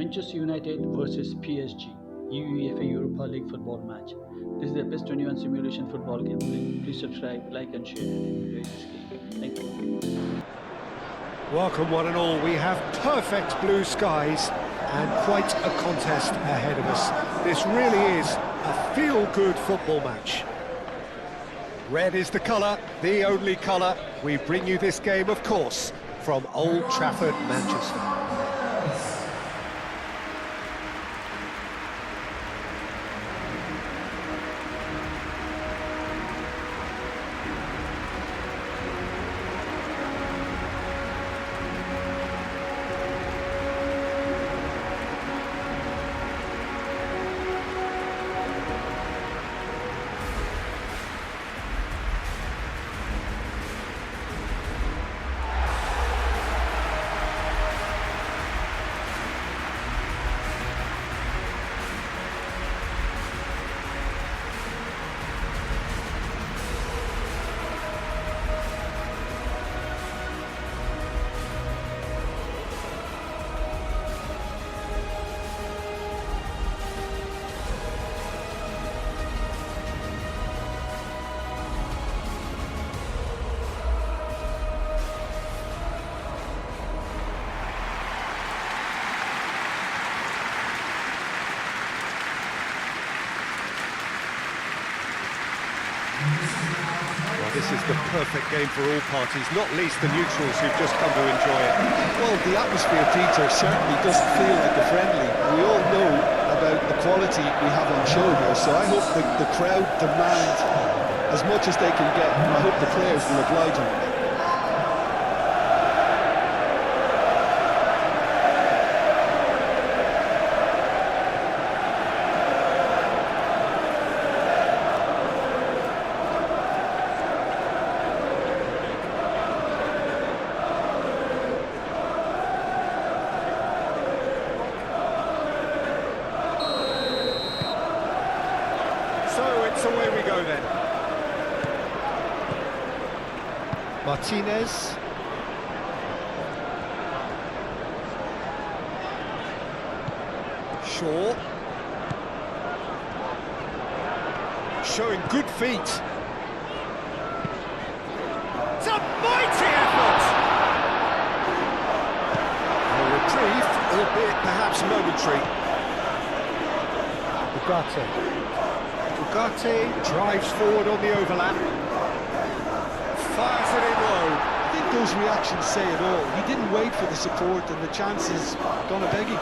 Manchester United versus PSG, UEFA Europa League football match. This is the best 21 simulation football gameplay. Please subscribe, like and share and enjoy this game. Thank you. Welcome one and all. We have perfect blue skies and quite a contest ahead of us. This really is a feel-good football match. Red is the colour, the only colour. We bring you this game, of course, from Old Trafford, Manchester. Well, this is the perfect game for all parties, not least the neutrals who've just come to enjoy it. Well, the atmosphere, Peter, certainly doesn't feel like a friendly. We all know about the quality we have on show here, so I hope the crowd demand as much as they can get, and I hope the players will oblige them. So away we go then. Martinez. Shaw. Showing good feet. It's a mighty effort! A reprieve, albeit perhaps momentary. Ugarte drives forward on the overlap. Fires it in low. I think those reactions say it all. He didn't wait for the support, and the chances gone a begging.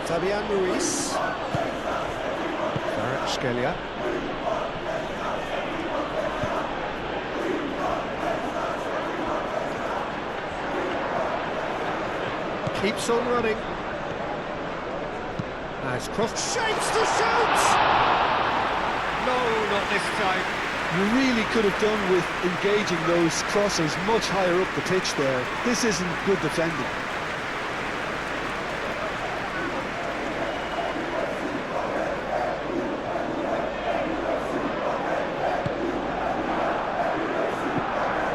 Fabian Ruiz. Skelia. Keeps on running. Has crossed, shapes to shoot! No, not this time. You really could have done with engaging those crossers much higher up the pitch there. This isn't good defending.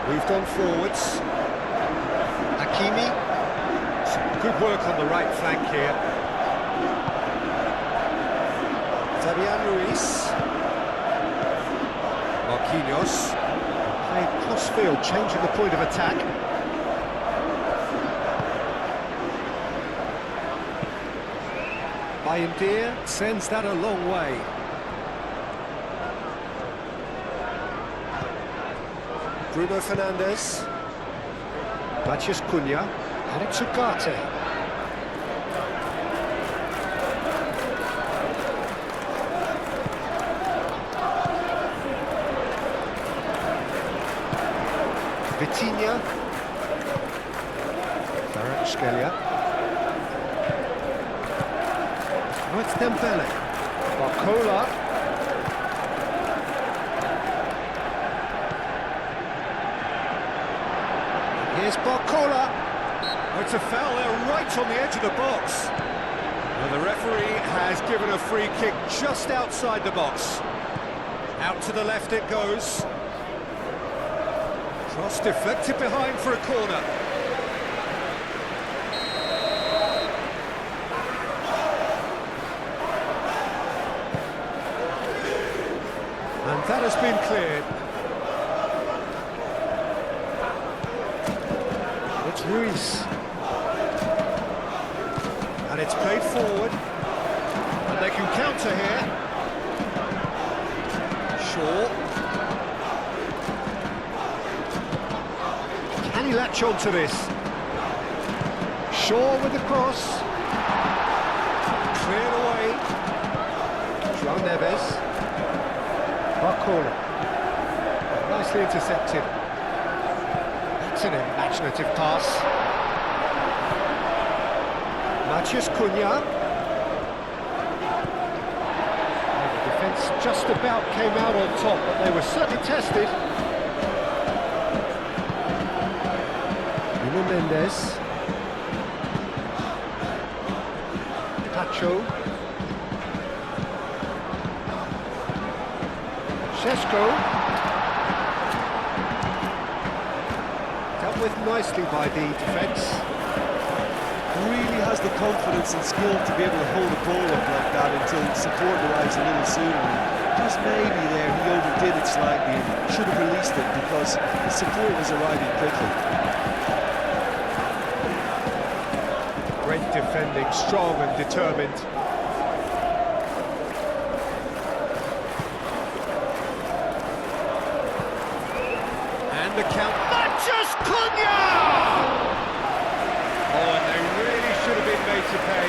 Moved on forwards. Hakimi. Some good work on the right flank here. Fabian Ruiz. Marquinhos. Played crossfield, changing the point of attack. Bayindir sends that a long way. Bruno Fernandes. Matheus Cunha. And it's Ugarte. Vitinha. Skelia. Oh, it's Dembele. Barcola. Here's Barcola. Oh, it's a foul there right on the edge of the box. And the referee has given a free kick just outside the box. Out to the left it goes. Cross deflected behind for a corner. That has been cleared. It's Ruiz. And it's played forward. And they can counter here. Shaw. Can he latch on to this? Shaw with the cross. Cleared away. João Neves. Barcola. Nicely intercepted. That's an imaginative pass. Matheus Cunha. The defence just about came out on top, but they were certainly tested. Nuno Mendes. Pacho. Sesko. Dealt with nicely by the defence. Really has the confidence and skill to be able to hold a ball up like that until support arrives a little sooner. Just maybe there he overdid it slightly and should have released it because the support was arriving quickly. Great defending, strong and determined. And the count. Matheus Cunha! Oh, and they really should have been made to pay.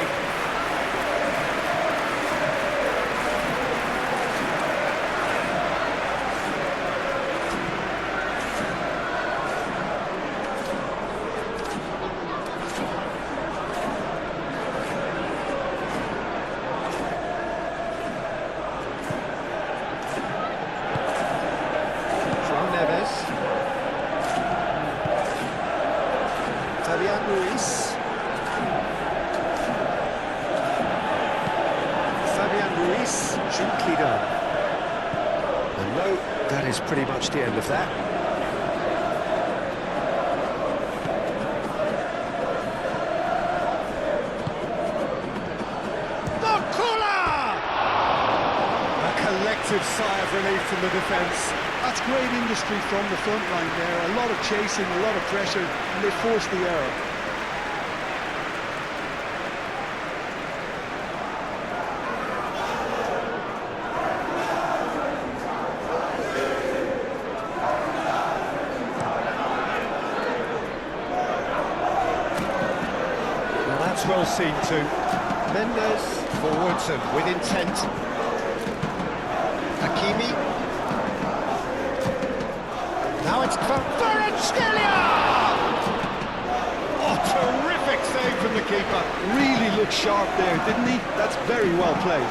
Gently done. And no, that is pretty much the end of that. A collective sigh of relief from the defence. That's great industry from the front line there. A lot of chasing, a lot of pressure, and they forced the error. That's well seen too. Mendes forwards and with intent. Hakimi. Now it's Kvaratskhelia! Oh, terrific save from the keeper. Really looked sharp there, didn't he? That's very well played.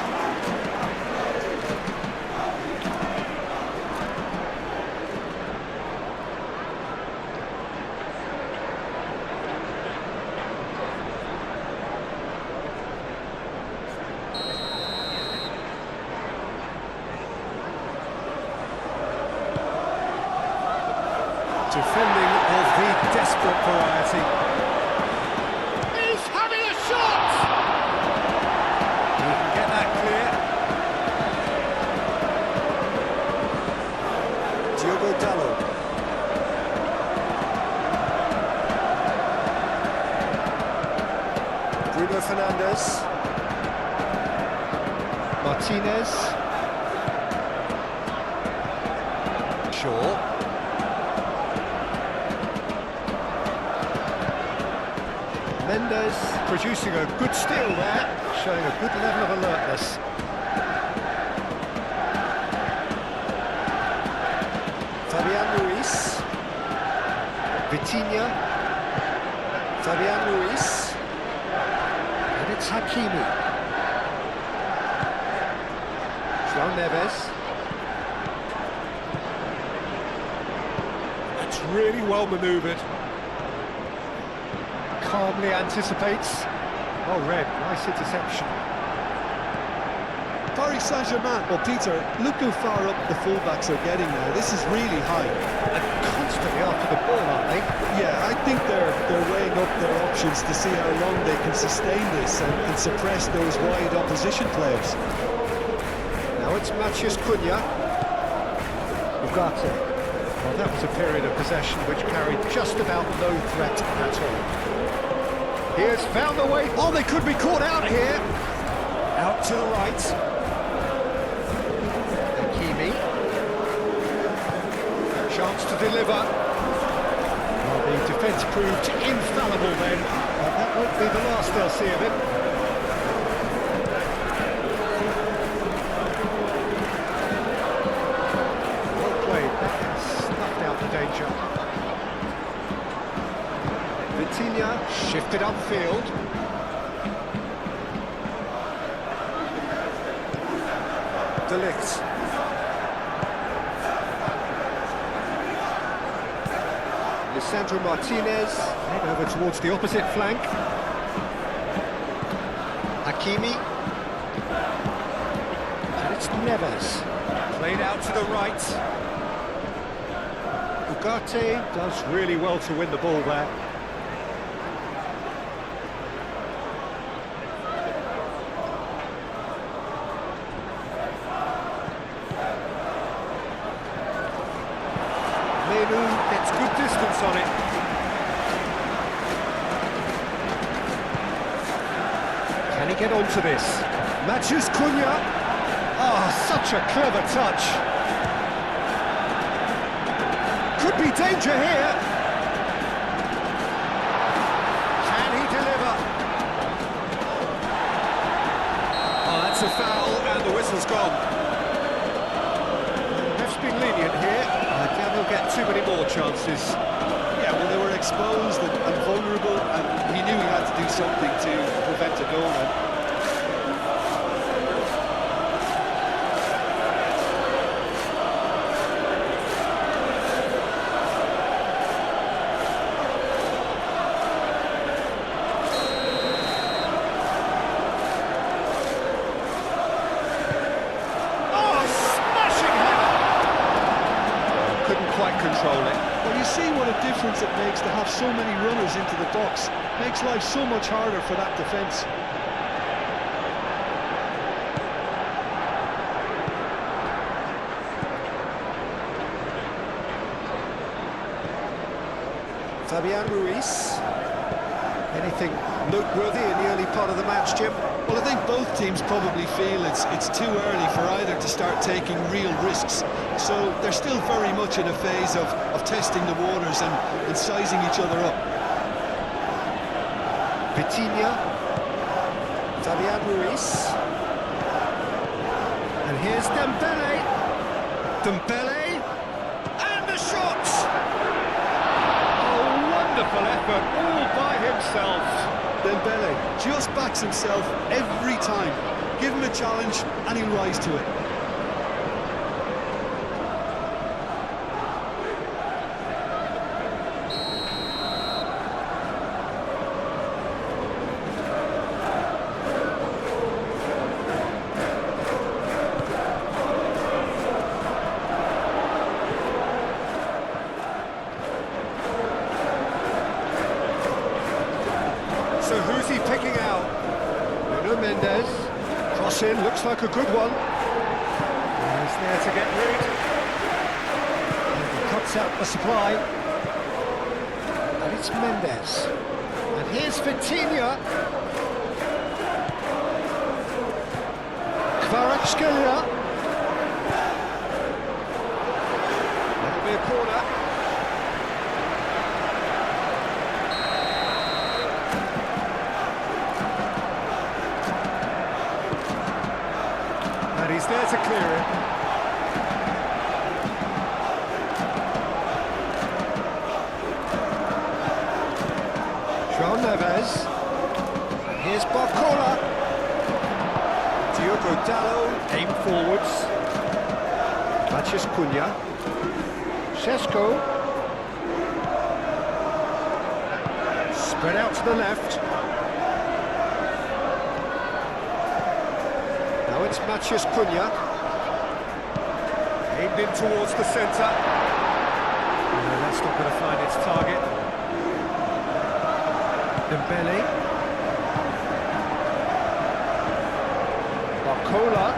Defending of the desperate variety. He's having a shot! He can get that clear. Diogo Dalot. Bruno Fernandes. Martinez. Shaw. Mendes producing a good steal there, showing a good level of alertness. Fabian Ruiz. Vitinha. Fabian Ruiz. And it's Hakimi. João Neves. That's really well manoeuvred. Calmly anticipates. Oh, red, nice interception. Paris Saint-Germain. Well, Peter, look how far up the fullbacks are getting now. This is really high. And constantly after the ball, aren't they? Yeah, I think they're weighing up their options to see how long they can sustain this and suppress those wide opposition players. Now it's Matheus Cunha. Ugarte. Well, that was a period of possession which carried just about no threat at all. He has found the way. Oh, they could be caught out here. Out to the right. Hakimi. Chance to deliver. Well, the defence proved infallible then, but that won't be the last they'll see of it. Danger. Vitinha shifted upfield. De Ligt. Lisandro Martinez head over towards the opposite flank. Hakimi. And it's Neves. Played out to the right. Ugarte does really well to win the ball there. Menu gets good distance on it. Can he get onto this? Matches Cunha. Oh, such a clever touch. Could be danger here. Can he deliver? Oh, that's a foul, and the whistle's gone. Ref's been lenient here. I doubt he'll get too many more chances. Yeah, well, they were exposed and vulnerable, and he knew he had to do something to prevent a goal then. Control it. Well, you see what a difference it makes to have so many runners into the box. Makes life so much harder for that defence. Fabian Ruiz. Anything noteworthy in the early part of the match, Jim? Well, I think both teams probably feel it's too early for either to start taking real risks. So they're still very much in a phase of testing the waters and sizing each other up. Vitinha. Fabian Ruiz. And here's Dembele. Dembele. And the shot! Oh, wonderful effort, all by himself. Dembele just backs himself every time. Give him a challenge and he'll rise to it. So who's he picking out? Nuno Mendes. Cross in, looks like a good one. He's there to get rid. And he cuts out the supply. And it's Mendes. And here's Vitinha. Kvaratskhelia. That'll be a corner. And he's there to clear it. João Neves. And here's Barcola. Diogo Dalot, aim forwards. Matches Cunha. Sesko. Spread out to the left. Now it's Matches Cunha. Aimed in towards the centre. No, that's not going to find its target. Dembele. Barcola.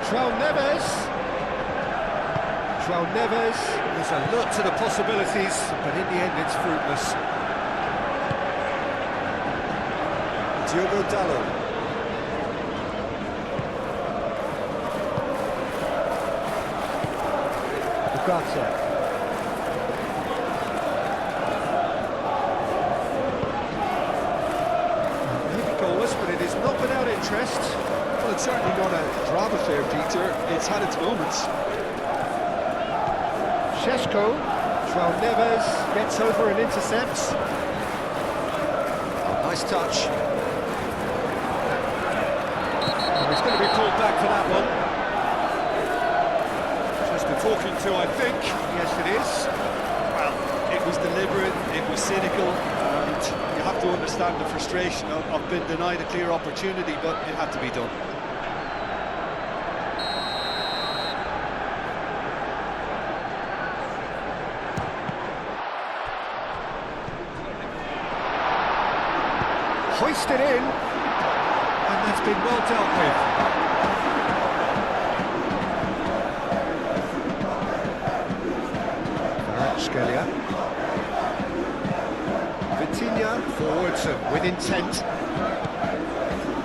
João Neves. João Neves, there's a lot to the possibilities, but in the end it's fruitless. Diogo Dalot. Ugarte. Maybe goalless, but it is not without interest. Well, it's certainly not a drab affair, Peter. It's had its moments. Šeško, João Neves gets over and intercepts. Oh, nice touch. Oh, he's going to be called back for that one. Just a talking to, I think. Yes, it is. Well, it was deliberate, it was cynical, and you have to understand the frustration of being denied a clear opportunity, but it had to be done. Hoisted in, and that's been well dealt with. Kvaratskhelia. Vitinha forwards with intent.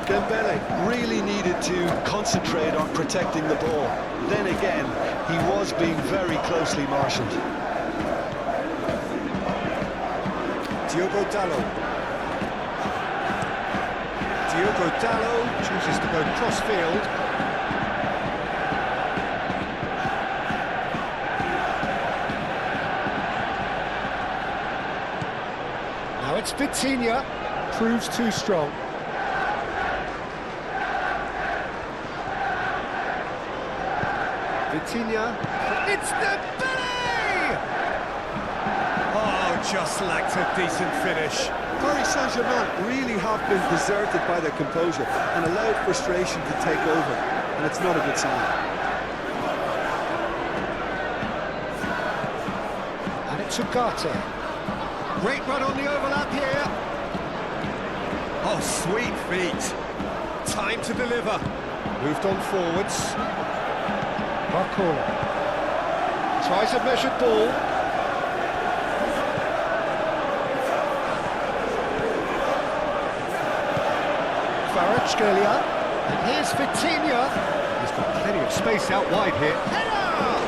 Dembele really needed to concentrate on protecting the ball. Then again, he was being very closely marshalled. Diogo Dalot. Diogo Dalot chooses to go cross-field. Now it's Vitinha, proves too strong. Vitinha, it's Dembele! Oh, just lacked a decent finish. Paris Saint-Germain really have been deserted by their composure and allowed frustration to take over, and it's not a good sign. And it's Ugarte. Great run on the overlap here. Oh, sweet feet. Time to deliver. Moved on forwards. Barcola. Tries a measured ball. Kvaratskhelia, and here's Vitinha. He's got plenty of space out wide here. Header!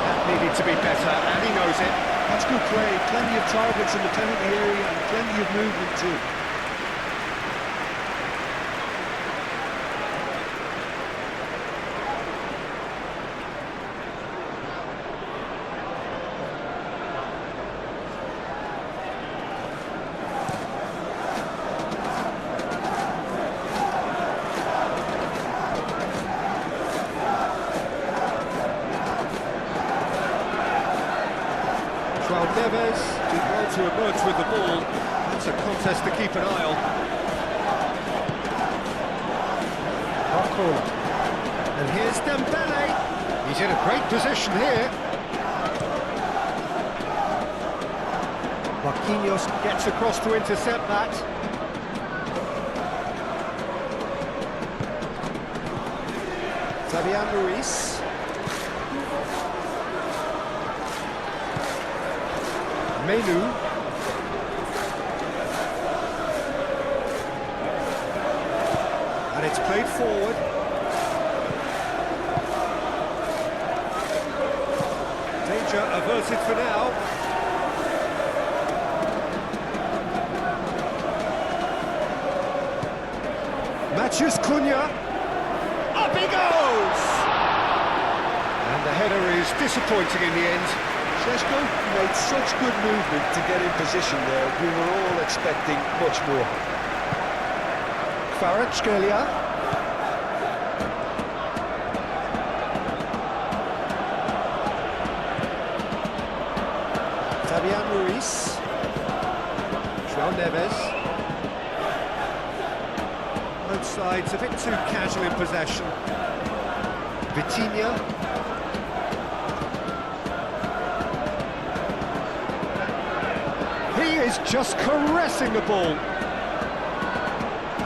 That needed to be better, and he knows it. That's good play, plenty of targets in the penalty area and plenty of movement too. João Neves did well to emerge with the ball. That's a contest to keep an eye on. Barcola. And here's Dembele. He's in a great position here. Marquinhos gets across to intercept that. Fabian Ruiz. Menu. And it's played forward. Danger averted for now. Matthews Cunha. Up he goes! And the header is disappointing in the end. Šeško made such good movement to get in position there. We were all expecting much more. Kvaratskhelia. Fabian Ruiz. João Neves. Both sides a bit too casual in possession. Vitinha. He is just caressing the ball.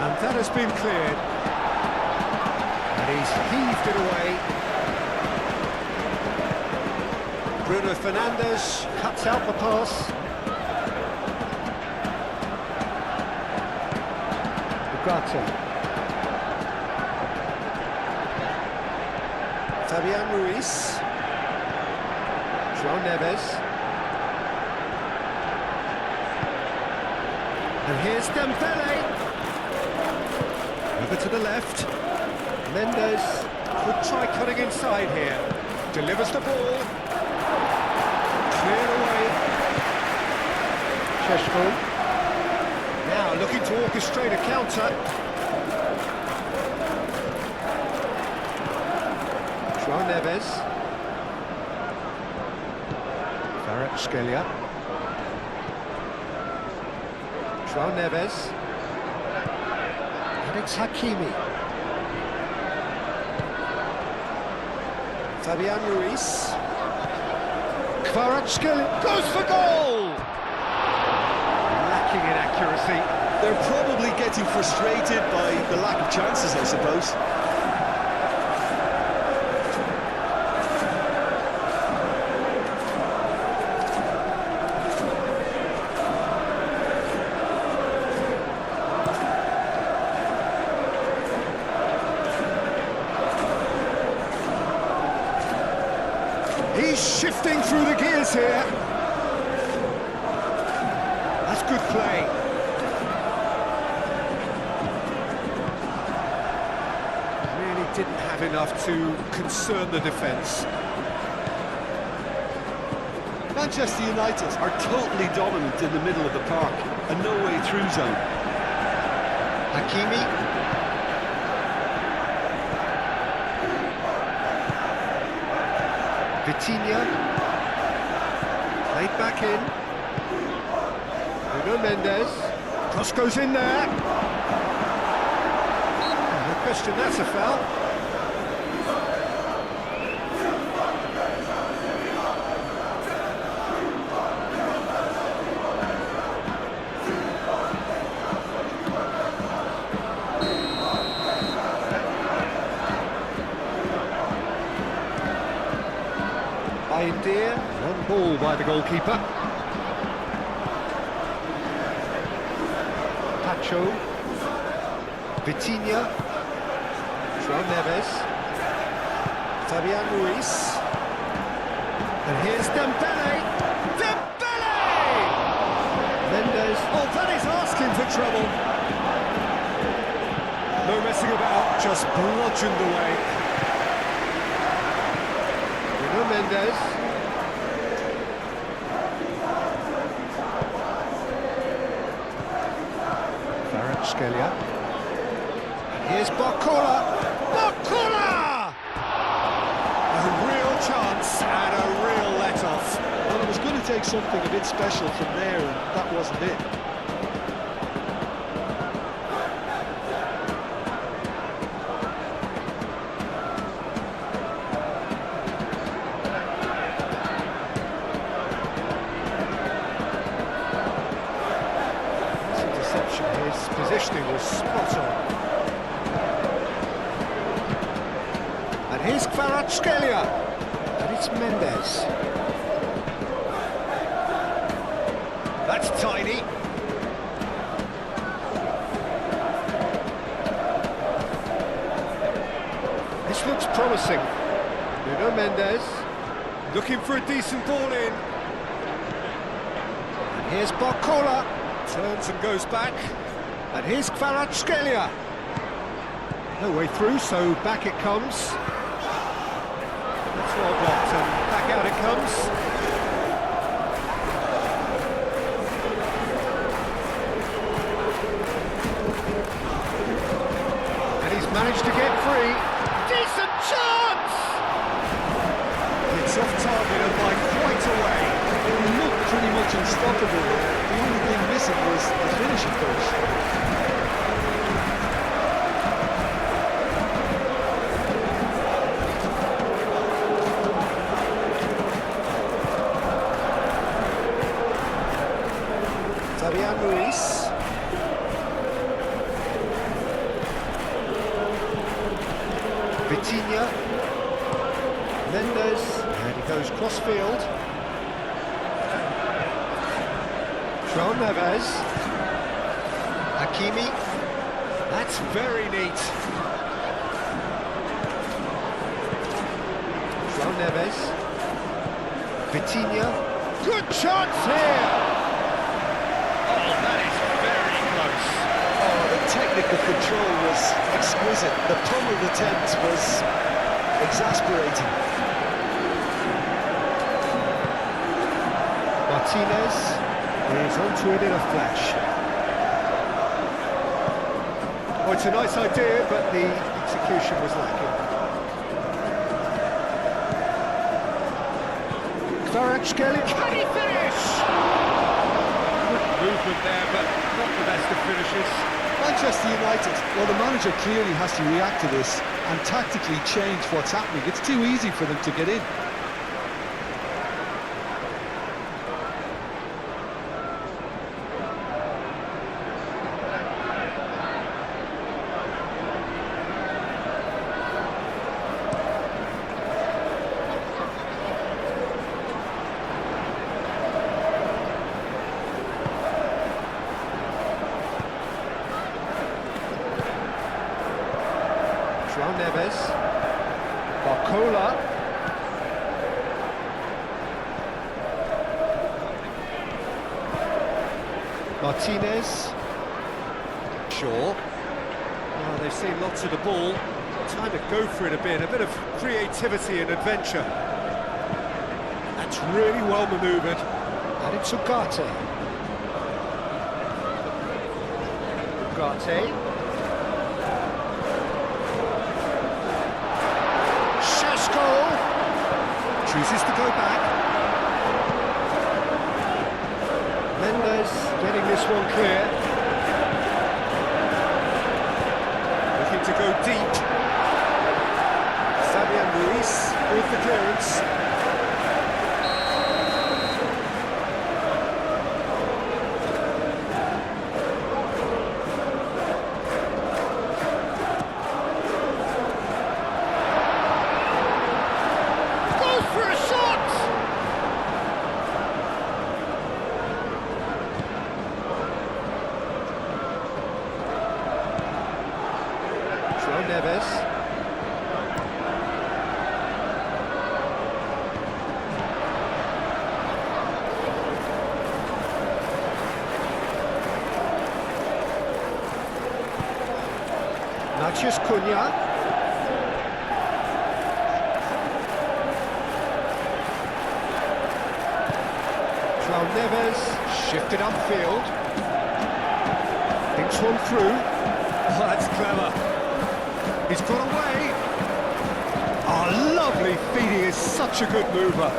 And that has been cleared. And he's heaved it away. Bruno Fernandes cuts out the pass. Ugarte. Fabian Ruiz. João Neves. And here's Dembele. Over to the left. Mendes could try cutting inside here. Delivers the ball. Cleared away. Sheshko. Now looking to orchestrate a counter. João Neves. Kvaratskhelia. João Neves. And it's Hakimi. Fabian Ruiz. Kvaratskhelia goes for goal! Lacking in accuracy. They're probably getting frustrated by the lack of chances, I suppose. He's shifting through the gears here. That's good play. Really didn't have enough to concern the defence. Manchester United are totally dominant in the middle of the park, a no-way through zone. Hakimi. Vitinha, played back in. Bruno Mendes, cross goes in there. No question, that's a foul. Idea, one ball by the goalkeeper. Pacho, Vitinha, João Neves, Fabian Ruiz, and here's Dembele. Dembele! Mendes, oh, that is asking for trouble. No messing about, just bludgeoned away. Bruno Mendes. Kvaratskhelia. And here's Barcola. Barcola! A real chance and a real let-off. Well, it was going to take something a bit special from there, and that wasn't it. His positioning was spot on. And here's Kvaratskhelia. And it's Mendes. That's tiny. This looks promising. Bruno Mendes looking for a decent ball in. And here's Barcola. Turns and goes back. And here's Kvaratskhelia. No way through, so back it comes. That's well blocked, and back out it comes. And he's managed to get free. Decent chance! It's off target and by quite a way. It looked pretty much unstoppable there. The only thing missing was the finishing touch. Fabian Ruiz. Vitinha. Mendes. And he goes cross field. João Neves. Hakimi. That's very neat. João Neves. Vitinha. Good chance here! Oh, that is very close. Oh, the technical control was exquisite. The pummeled attempt was exasperating. Martinez is onto it in a flash. Oh, it's a nice idea, but the execution was lacking. Kvaratskhelia, can he finish? Good movement there, but not the best of finishes. Manchester United, well, the manager clearly has to react to this and tactically change what's happening. It's too easy for them to get in. João Neves, Barcola, Martinez, Shaw. Oh, they've seen lots of the ball, time to go for it a bit of creativity and adventure. That's really well manoeuvred, and it's Ugarte. Ugarte. Chooses to go back. Mendes getting this one clear. Looking to go deep. Fabian Ruiz with the clearance. Neves. Matheus Cunha. João Neves shifted upfield. Thinks one through. Oh, that's clever. He's got away. Oh, lovely feet. He is such a good mover.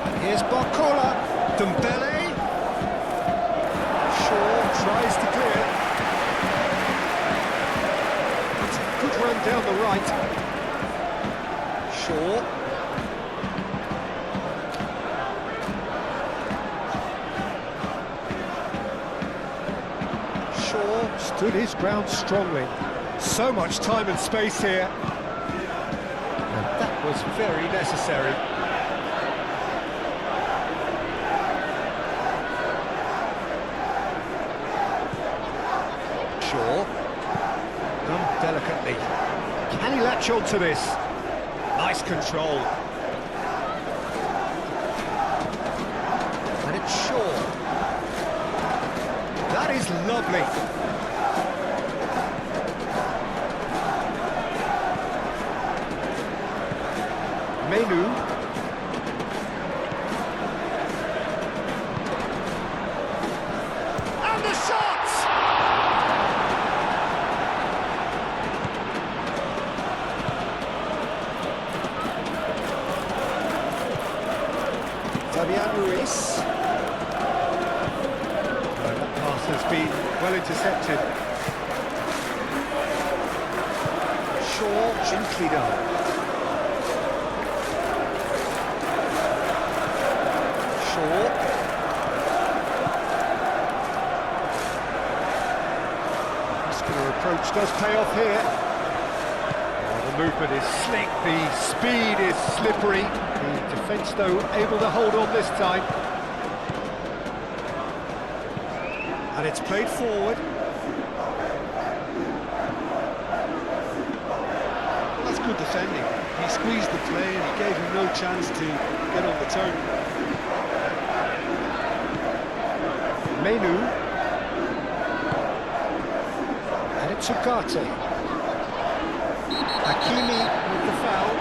And here's Barcola. Dembele. Shaw tries to clear. It's a good run down the right. Shaw. Shaw stood his ground strongly. So much time and space here. And that was very necessary. Shaw. Done delicately. Can he latch on to this? Nice control. And it's Shaw. That is lovely. Menu. And the shot! Fabian Ruiz. That pass has been well intercepted. Shaw, gently done. Muscular approach does pay off here. Oh, the movement is slick, the speed is slippery. The defence, though, able to hold on this time. And it's played forward. That's good defending. He squeezed the play and he gave him no chance to get on the turn. Menu. And it's Ugarte. Hakimi with the foul.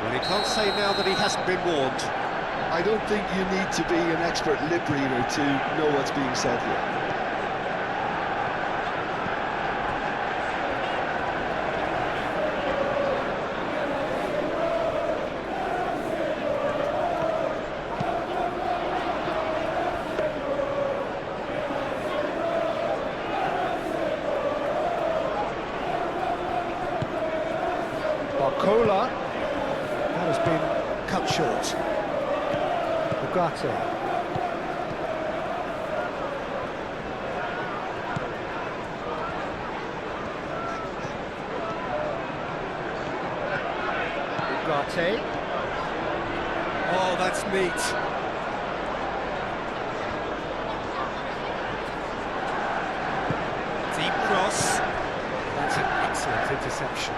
Well, he can't say now that he hasn't been warned. I don't think you need to be an expert lip reader to know what's being said here. Barcola. That has been cut short. Ugarte. Ugarte. Oh, that's neat. Deep cross. That's an excellent interception.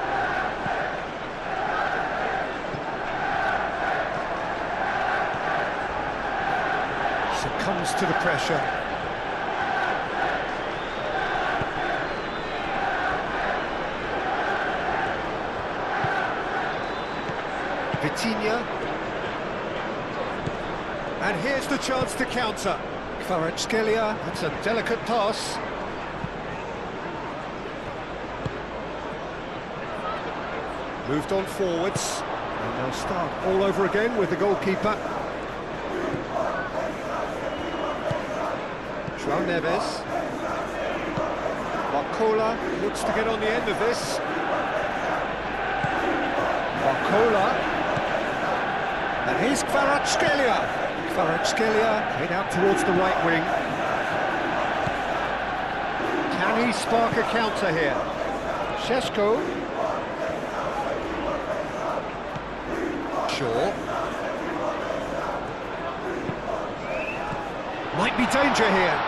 Comes to the pressure. Vitinha. And here's the chance to counter. Kvaratskhelia, that's a delicate pass. Moved on forwards. And they'll start all over again with the goalkeeper. João Neves. Barcola looks to get on the end of this. Barcola. And here's Kvaratskhelia. Kvaratskhelia played out towards the right wing. Can he spark a counter here? Šeško. Shaw. Might be danger here.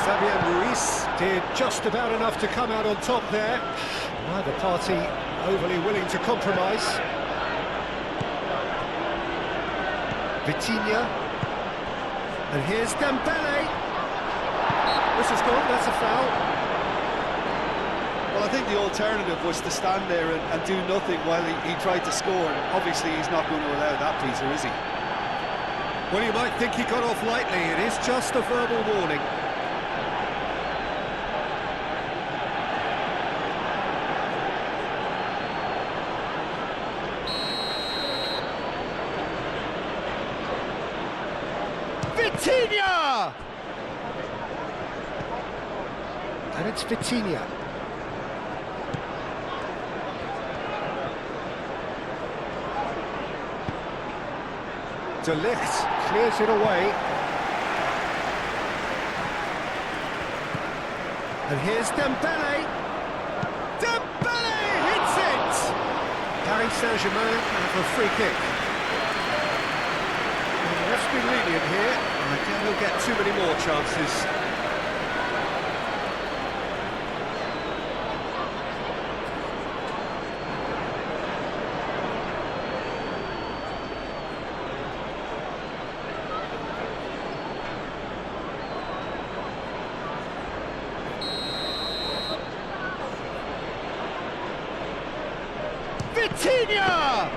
Fabian Ruiz did just about enough to come out on top there. Neither party overly willing to compromise. Vitinha. And here's Dembele. This is gone, that's a foul. Well, I think the alternative was to stand there and do nothing while he tried to score. And obviously he's not going to allow that, Peter, is he? Well, you might think he got off lightly. It is just a verbal warning. Vitinha! And it's Vitinha. De Ligt clears it away. And here's Dembele. Dembele hits it! Paris Saint-Germain have a free kick. And the ref's been lenient here. I doubt he'll get too many more chances. Vitinha!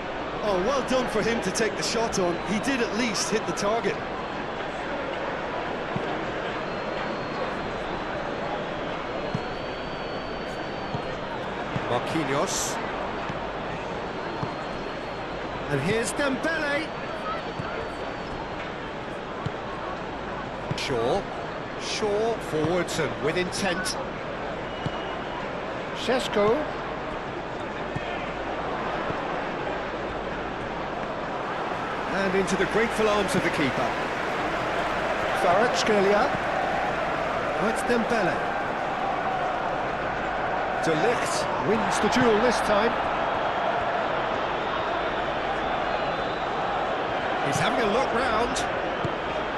Oh, well done for him to take the shot on. He did at least hit the target. Marquinhos. And here's Dembele. Shaw forwards and with intent. Šeško. And into the grateful arms of the keeper. Kvaratskhelia. Oh, it's Dembele. De Ligt wins the duel this time. He's having a look round.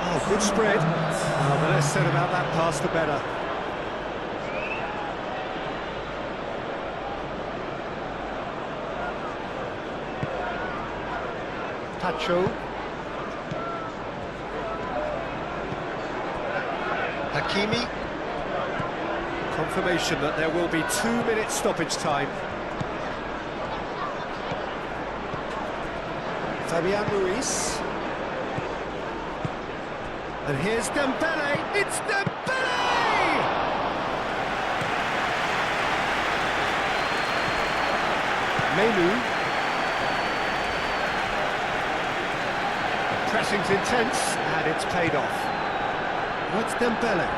Oh, good spread. Oh, the less said about that pass, the better. Pacho. Hakimi. Confirmation that there will be 2-minute stoppage time. Fabian Ruiz. And here's Dembele. It's Dembele! Menu. Pressing's intense, and it's paid off. That's Dembele.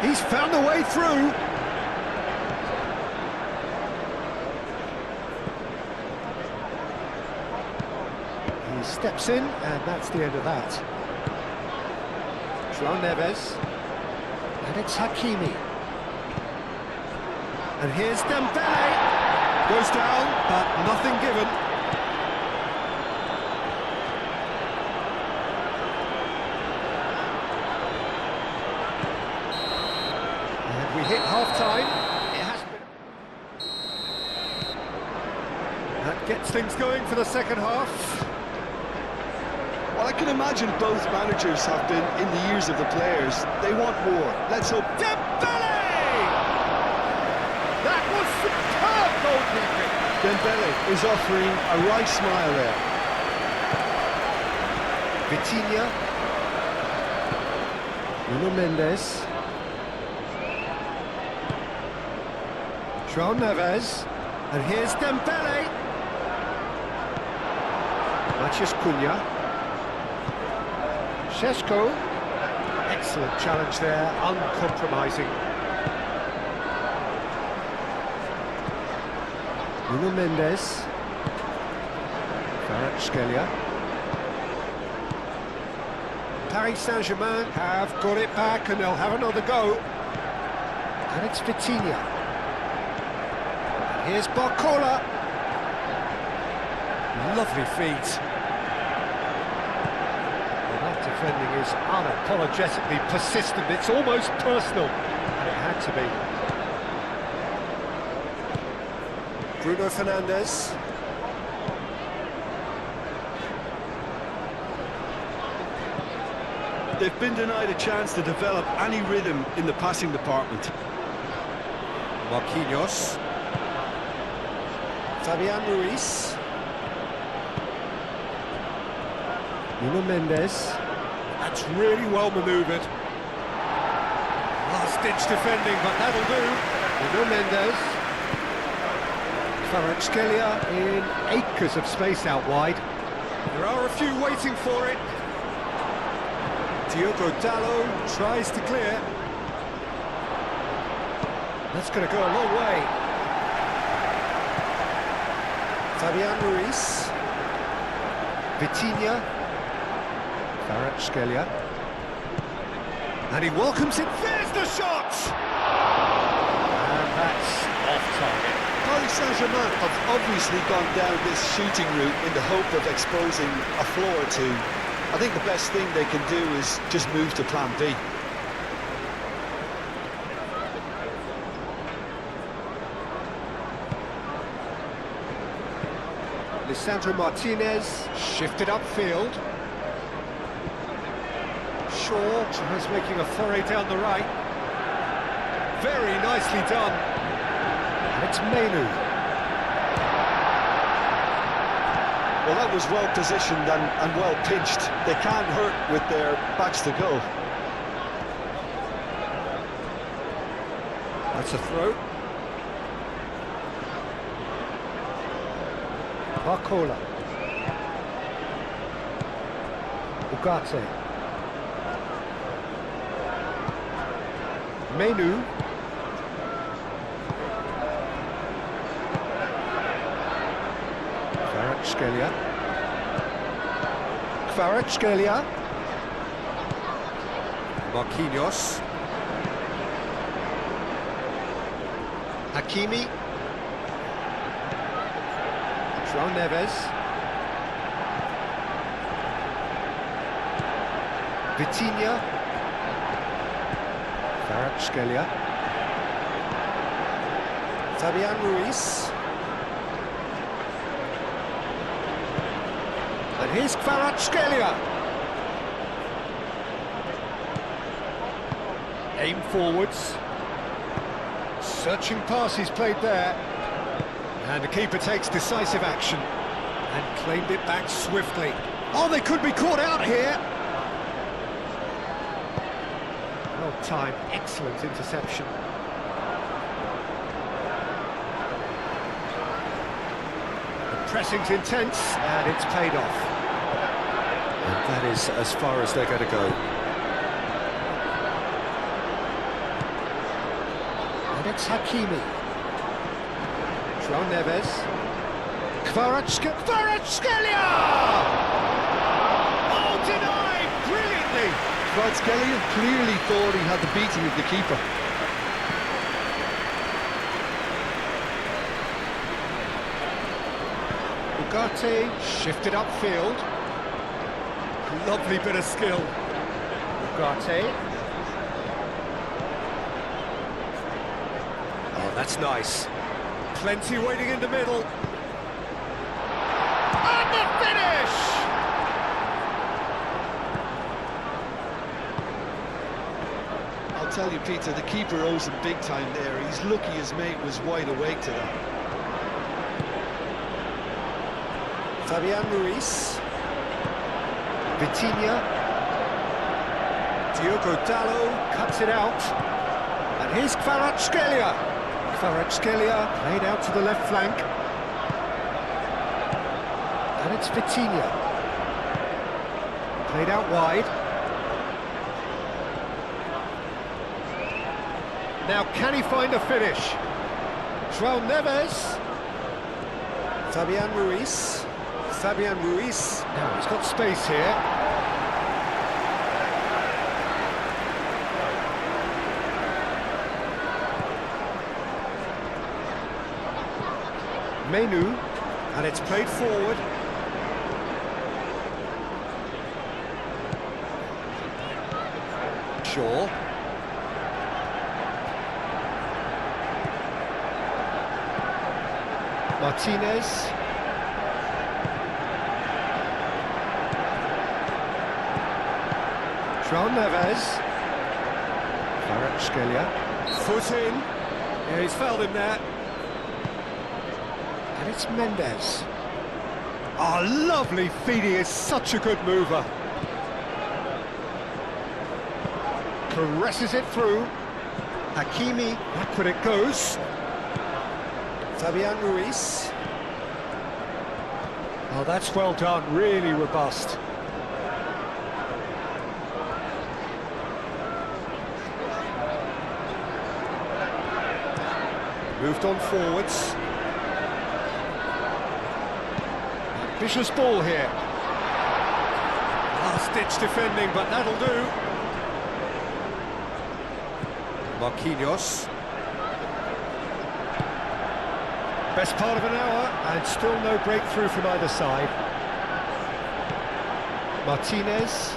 He's found a way through. He steps in, and that's the end of that. João Neves. And it's Hakimi. And here's Dembele. Goes down, but nothing given. We hit half-time. It has been... That gets things going for the second half. Well, I can imagine both managers have been in the ears of the players. They want more. Let's hope... Dembele! That was superb goalkeeping. Dembele is offering a right smile there. Vitinha. Nuno Mendes. João Neves, and here's Dembele. Matheus Cunha. Šeško. Excellent challenge there, uncompromising. Nuno Mendes. Kvaratskhelia. Paris Saint-Germain have got it back and they'll have another go. And it's Vitinha. Here's Barcola. Lovely feet. Well, that defending is unapologetically persistent. It's almost personal. And it had to be. Bruno Fernandes. They've been denied a chance to develop any rhythm in the passing department. Marquinhos. Fabian Ruiz. Nuno Mendes. That's really well manoeuvred. Last-ditch defending, but that'll do. Nuno Mendes. Kvaratskhelia in acres of space out wide. There are a few waiting for it. Diogo Dalot tries to clear. That's going to go a long way. Fabian Ruiz. Vitinha. Kvaratskhelia. And he welcomes it. There's the shot! And that's off target. Paris Saint-Germain have obviously gone down this shooting route in the hope of exposing a flaw or two. I think the best thing they can do is just move to plan B. Lisandro Martinez shifted upfield. Shaw tries making a foray down the right. Very nicely done. And it's Menu. Well, that was well positioned and well pinched. They can't hurt with their backs to goal. That's a throw. Barcola. Ugarte. Menu. Kvaratskhelia. Kvaratskhelia. Marquinhos. Hakimi. João Neves. Vitinha. Kvaratskhelia. Fabian Ruiz. And here's Kvaratskhelia. Aim forwards. Searching passes played there. And the keeper takes decisive action and claimed it back swiftly. Oh, they could be caught out here. Well timed, excellent interception. The pressing's intense and it's paid off. And that is as far as they're going to go. And it's Hakimi. João Neves. Kvaratskhelia! Oh, denied brilliantly! Kvaratskhelia clearly thought he had the beating of the keeper. Ugarte shifted upfield. Lovely bit of skill. Ugarte. Oh, that's nice. Plenty waiting in the middle. And the finish! I'll tell you, Peter, the keeper owes him big time there. He's lucky his mate was wide awake to that. Fabian Ruiz. Vitinha. Diogo Dalot cuts it out. And here's Kvaratskhelia. Kvaratskhelia played out to the left flank. And it's Vitinha. Played out wide. Now can he find a finish? João Neves. Fabian Ruiz. Fabian Ruiz. Now he's got space here. Menu, and it's played forward. Shaw. Martinez. João Neves. Kvaratskhelia. Foot in. Yeah, he's fouled him there. And it's Mendes. Oh, lovely feed, he is such a good mover. Caresses it through. Hakimi, backward it goes. Fabian Ruiz. Oh, that's well done, really robust. Moved on forwards. Ambitious ball here. Last-ditch defending, but that'll do. Marquinhos. Best part of an hour, and still no breakthrough from either side. Martinez.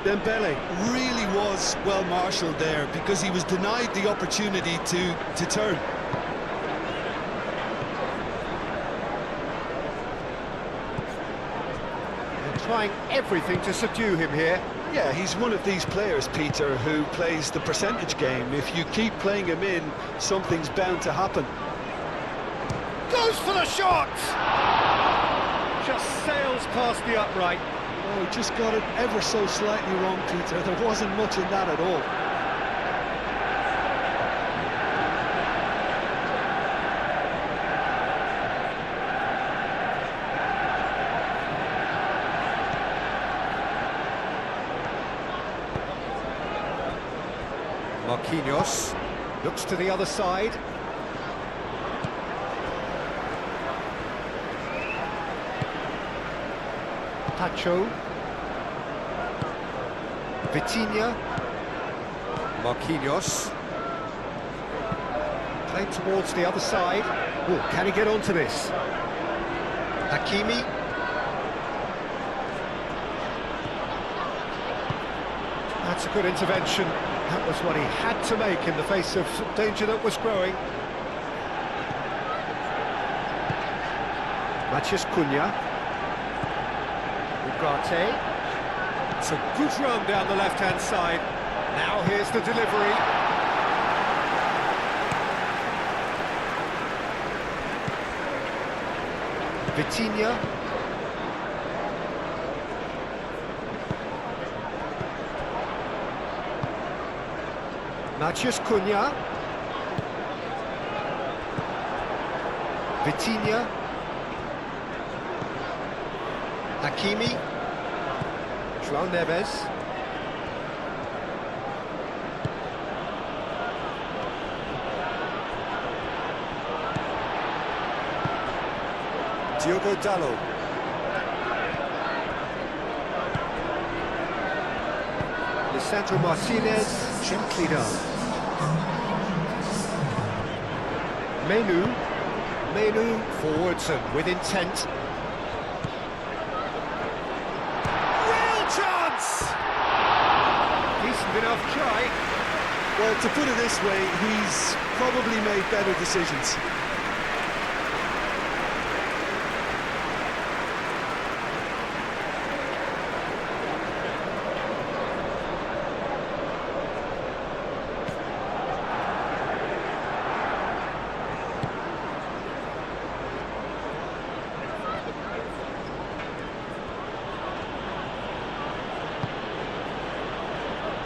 Dembele really was well marshalled there because he was denied the opportunity to turn. They're trying everything to subdue him here. Yeah, he's one of these players, Peter, who plays the percentage game. If you keep playing him in, something's bound to happen. Goes for the shot! Just sails past the upright. Oh, he just got it ever so slightly wrong, Peter. There wasn't much in that at all. Marquinhos looks to the other side. Pacho. Vitinha. Marquinhos. Played towards the other side. Oh, can he get onto this? Hakimi. That's a good intervention. That was what he had to make in the face of danger that was growing. Matheus Cunha. Ugarte. It's a good run down the left-hand side. Now here's the delivery. Vitinha. Matheus Cunha. Vitinha. Hakimi. João Neves. Diogo Dalot. Lisandro Martinez, gently done. Menu forwards and with intent. Real chance! Decent enough try. Well, to put it this way, he's probably made better decisions.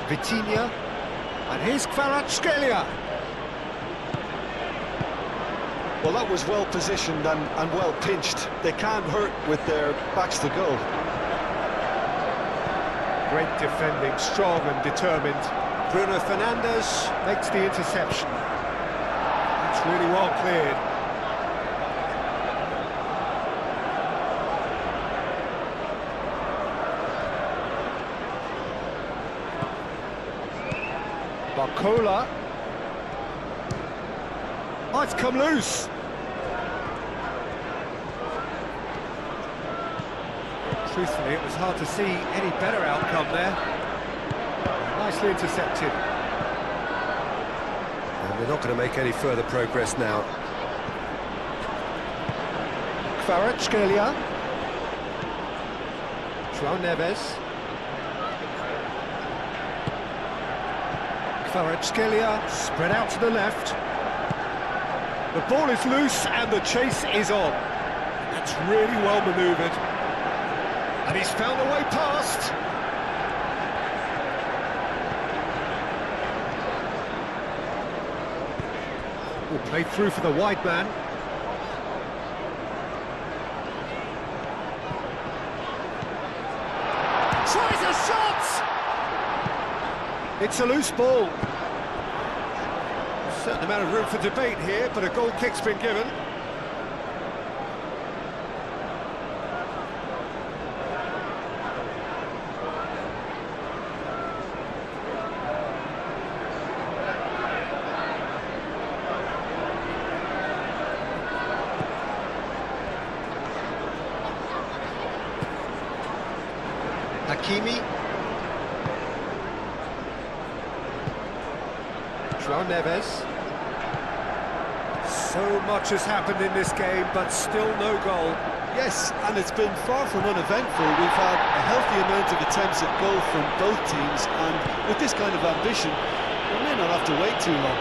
Vitinha, and here's Kvaratskhelia. Well, that was well positioned and well pinched. They can't hurt with their backs to goal. Great defending, strong and determined. Bruno Fernandes makes the interception. It's really well cleared. Barcola. Oh, it's come loose. Truthfully, it was hard to see any better outcome there. Nicely intercepted. And they're not going to make any further progress now. Kvaratskhelia. João Neves. Kvaratskhelia spread out to the left. The ball is loose and the chase is on. That's really well manoeuvred. And he's found a way past. Will play through for the wide man. Tries a shot! It's a loose ball. A certain amount of room for debate here, but a goal kick's been given. Hakimi. João Neves. So much has happened in this game, but still no goal. Yes, and it's been far from uneventful. We've had a healthy amount of attempts at goal from both teams, and with this kind of ambition, we may not have to wait too long.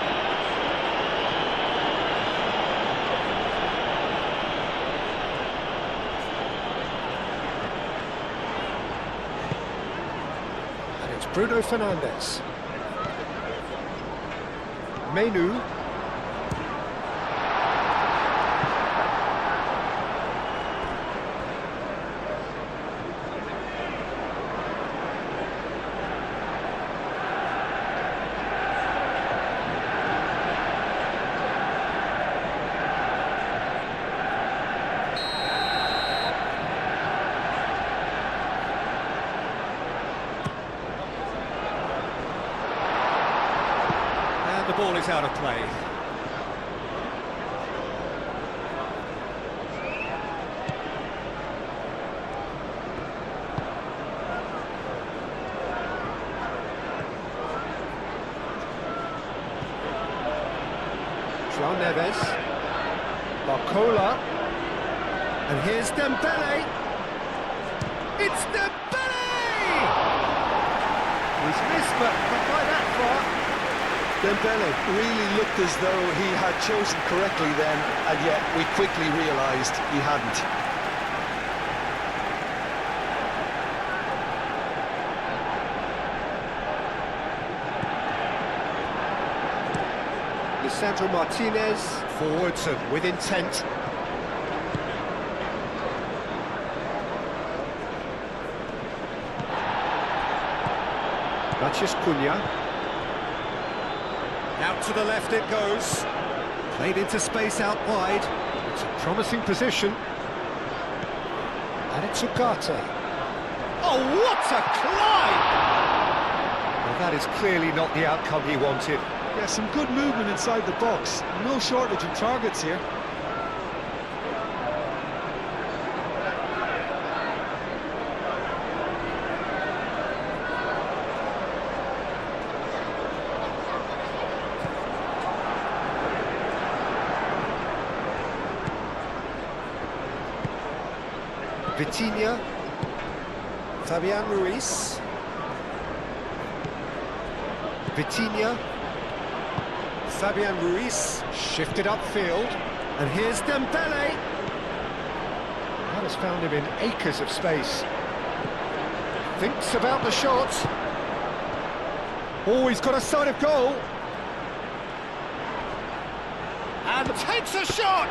And it's Bruno Fernandes. Menu. The ball is out of play. João Neves. Barcola. And here's Dembele. It's Dembele! He's missed, but not by that far. Dembele really looked as though he had chosen correctly then, and yet we quickly realised he hadn't. Lisandro Martinez, forwards and with intent. Matheus Cunha. Out to the left it goes. Played into space out wide. It's a promising position. And it's Ugarte. Oh, what a climb! Well, that is clearly not the outcome he wanted. Yeah, some good movement inside the box. No shortage of targets here. Vitinha, Fabian Ruiz, Vitinha, Fabian Ruiz, shifted upfield, and here's Dembele. That has found him in acres of space. Thinks about the shot. Oh, he's got a sight of goal. And takes a shot!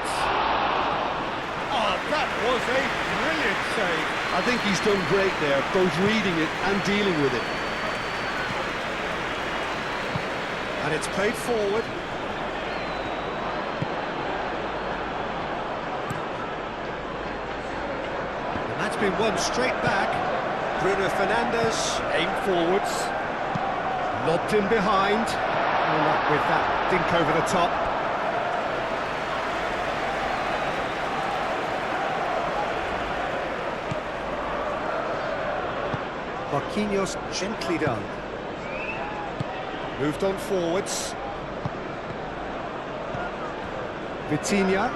Oh, that was a brilliant save. I think he's done great there, both reading it and dealing with it. And it's played forward. And that's been won straight back. Bruno Fernandes, aim forwards. Lobbed in behind. No luck with that dink over the top. Marquinhos gently done. Moved on forwards. Vitinha.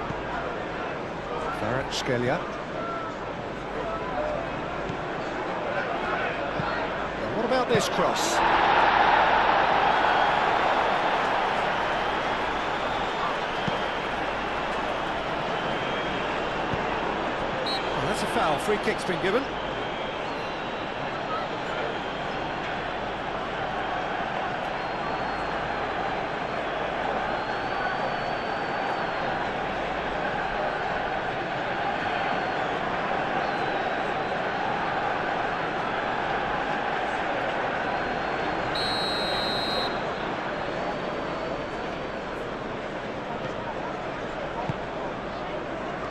Kvaratskhelia. What about this cross? Well, that's a foul. Free kick's been given.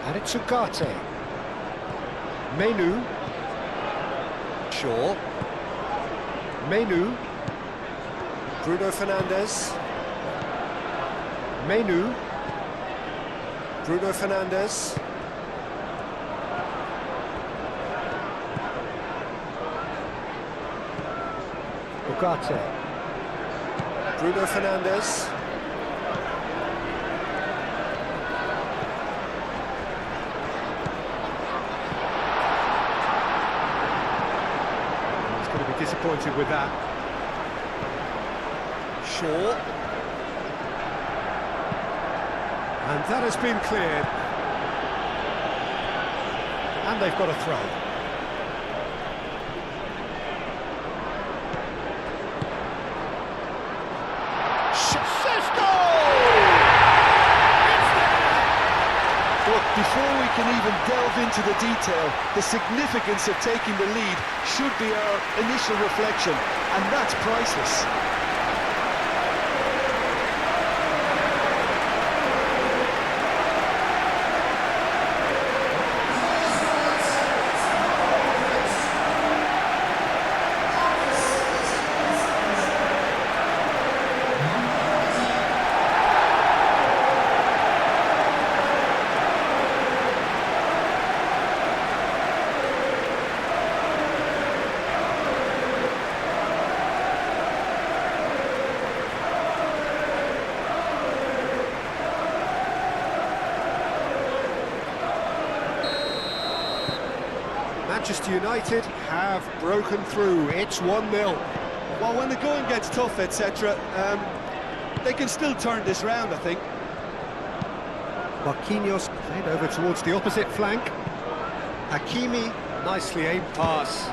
And it's Ugarte. Menu. Shaw. Menu. Bruno Fernandes. Menu. Bruno Fernandes. Ugarte. Bruno Fernandes. Disappointed with that. Shaw. And that has been cleared. And they've got a throw. Sheshko! It's there! But before we can even delve into the detail, the significance of taking the lead should be our initial reflection, and that's priceless. Manchester United have broken through. It's 1-0. Well, when the going gets tough, etc., they can still turn this round, I think. Marquinhos played over towards the opposite flank. Hakimi, nicely aimed pass.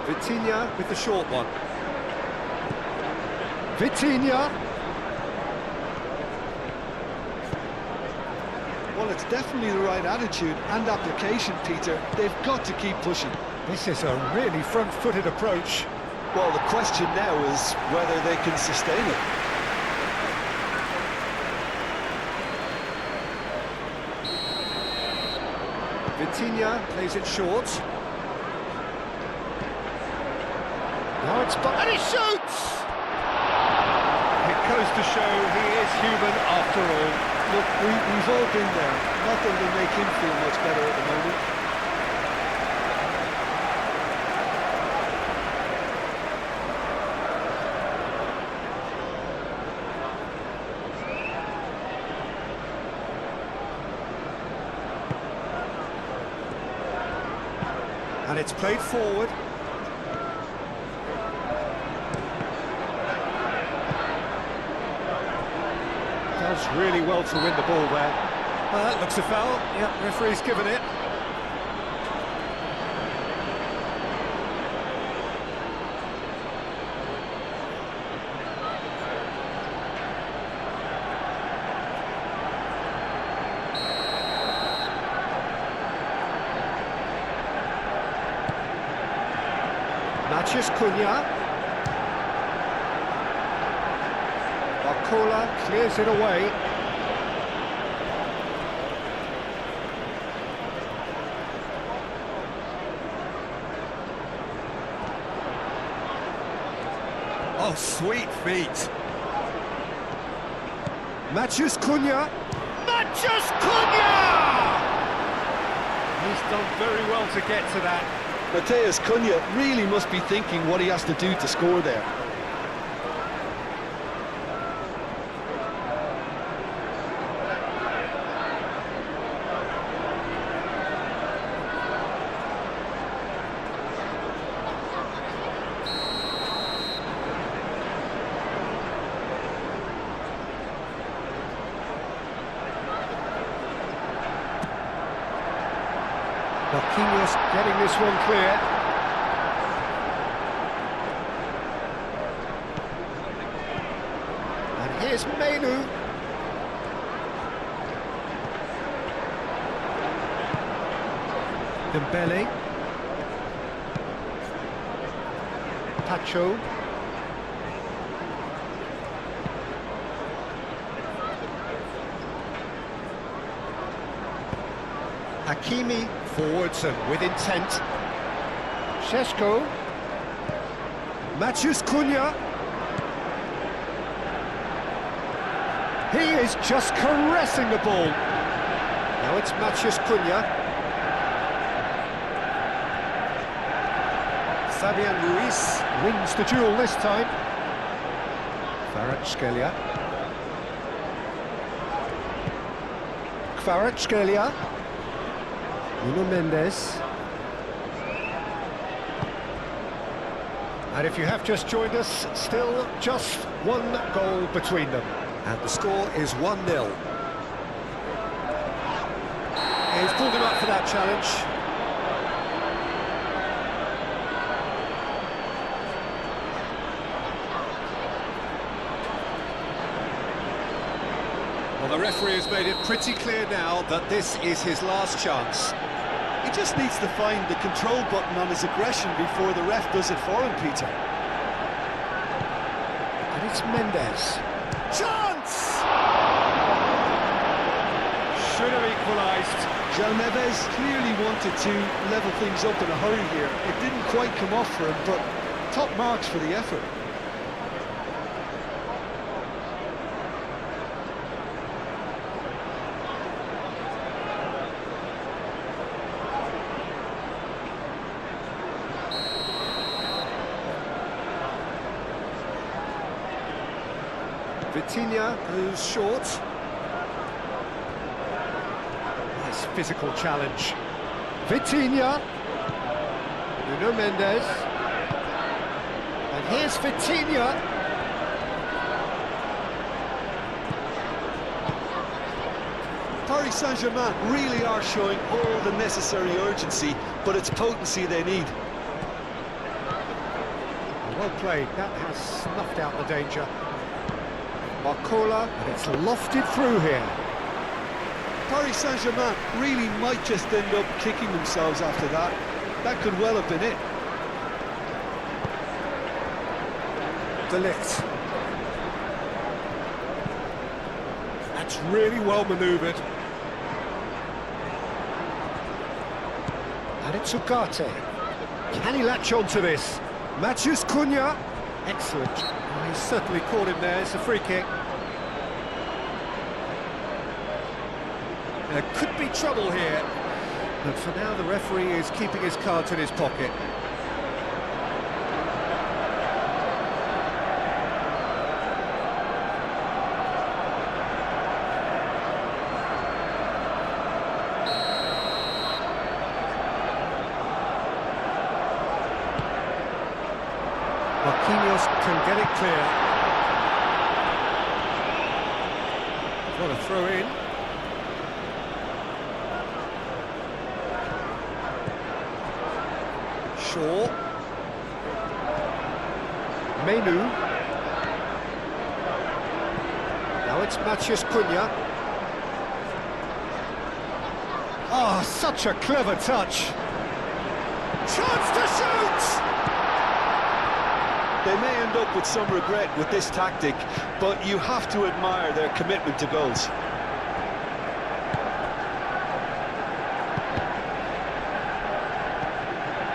Vitinha with the short one. Vitinha. Well, it's definitely the right attitude and application, Peter. They've got to keep pushing. This is a really front-footed approach. Well, the question now is whether they can sustain it. Vitinha plays it short. Now it's and he shoots! It goes to show he is human after all. Look, we've all been there. Nothing will make him feel much better at the moment. And it's played forward. Does really well to win the ball there. Well, that looks a foul. Yep, referee's given it. Mathias Cunha. Barcola clears it away. Oh, sweet feet. Mathias Cunha. Mathias Cunha! He's done very well to get to that. Matheus Cunha really must be thinking what he has to do to score there. Marquinhos getting this one clear. And here's Menu. Dembele. Pacho. Hakimi forwards and with intent. Šeško. Mathias Cunha. He is just caressing the ball. Now it's Mathias Cunha. Fabian Ruiz wins the duel this time. Kvaratskhelia. Kvaratskhelia. Nuno Mendes. And if you have just joined us, still just one goal between them. And the score is 1-0. He's pulled him up for that challenge. Well, the referee has made it pretty clear now that this is his last chance. He just needs to find the control button on his aggression before the ref does it for him, Peter. And it's Mendes. Chance! should have equalised. João Neves clearly wanted to level things up in a hurry here. It didn't quite come off for him, but top marks for the effort. Vitinha goes short. Nice physical challenge. Vitinha. Nuno Mendes. And here's Vitinha. Paris Saint-Germain really are showing all the necessary urgency, but it's potency they need. Well played, that has snuffed out the danger. Barcola, and it's lofted through here. Paris Saint-Germain really might just end up kicking themselves after that. That could well have been it. De Ligt. That's really well manoeuvred. And it's Ugarte. Can he latch onto this? Matheus Cunha. Excellent. Oh, he's certainly caught him there. It's a free kick. There could be trouble here. But for now, the referee is keeping his cards in his pocket. Marquinhos can get it clear. Got a throw in. Shaw. Menu. Now it's Matheus Cunha. Oh, such a clever touch. Chance to shoot! They may end up with some regret with this tactic, but you have to admire their commitment to goals.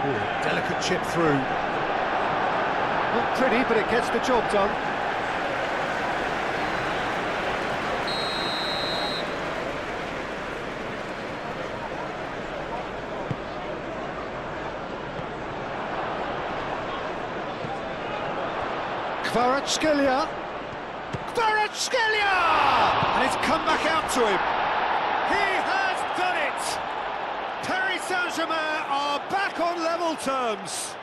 Ooh, delicate chip through. Not pretty, but it gets the job done. Kvaratskhelia! Kvaratskhelia! And it's come back out to him. He has done it! Paris Saint-Germain are back on level terms.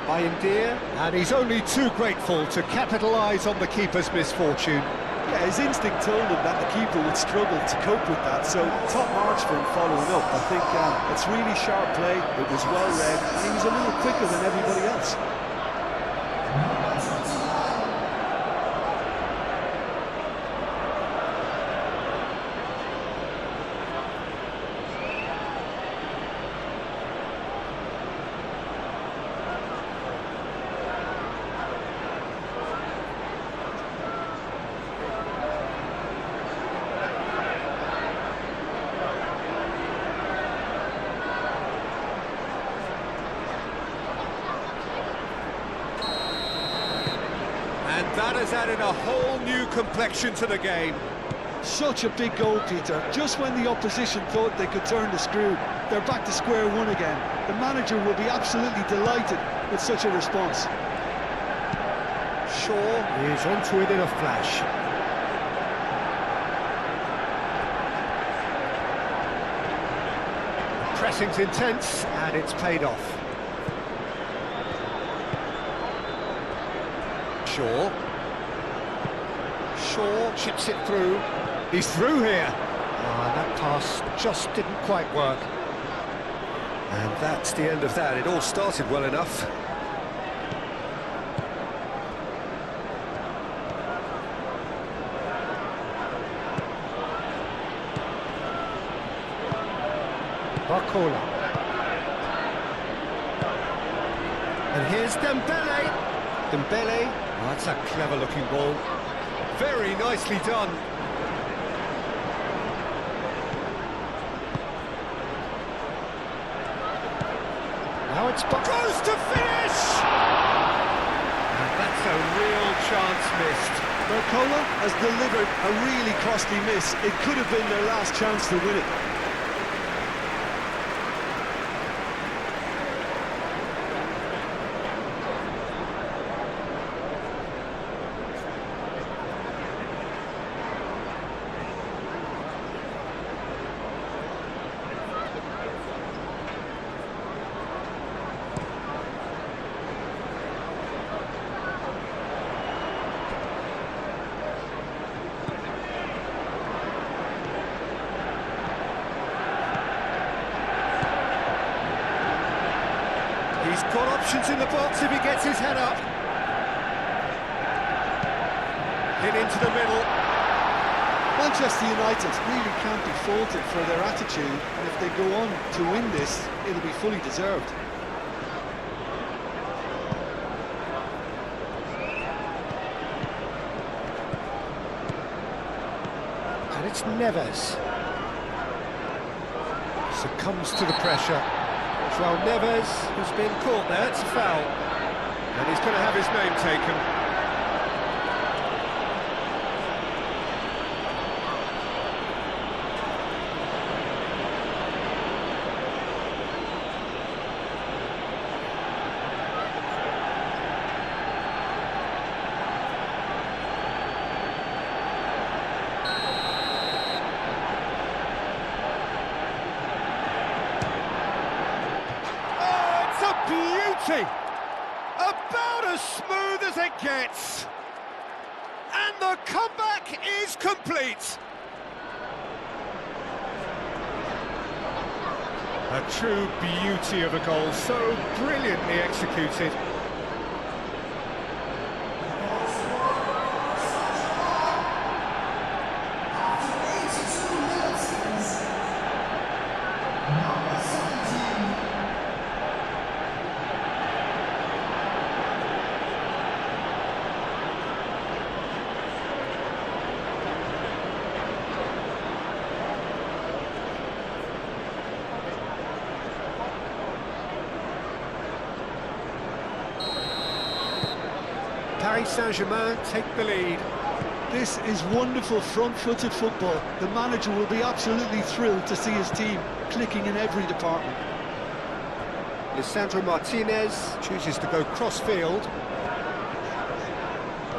Bayindir, and he's only too grateful to capitalise on the keeper's misfortune. Yeah, his instinct told him that the keeper would struggle to cope with that, so top marks for him following up. I think it's really sharp play, it was well read, and he was a little quicker than everybody else. And that has added a whole new complexion to the game. Such a big goal, Peter. Just when the opposition thought they could turn the screw, they're back to square one again. The manager will be absolutely delighted with such a response. Shaw is onto it in a flash. Pressing's intense, and it's paid off. Shaw chips it through. He's through here. That pass just didn't quite work. And that's the end of that. It all started well enough. Barcola. And here's Dembele. Dembele. Oh, that's a clever-looking ball. Very nicely done. Now it's goes to finish! And that's a real chance missed. Mercola has delivered a really costly miss. It could have been their last chance to win it. He's got options in the box if he gets his head up. Hit into the middle. Manchester United really can't be faulted for their attitude, and if they go on to win this, it'll be fully deserved. And it's Neves. Succumbs to the pressure. João Neves has been caught there, it's a foul. And he's going to have his name taken. Beauty! About as smooth as it gets! And the comeback is complete! A true beauty of a goal, so brilliantly executed. Paris Saint-Germain take the lead. This is wonderful front-footed football. The manager will be absolutely thrilled to see his team clicking in every department. Lisandro Martinez chooses to go cross-field.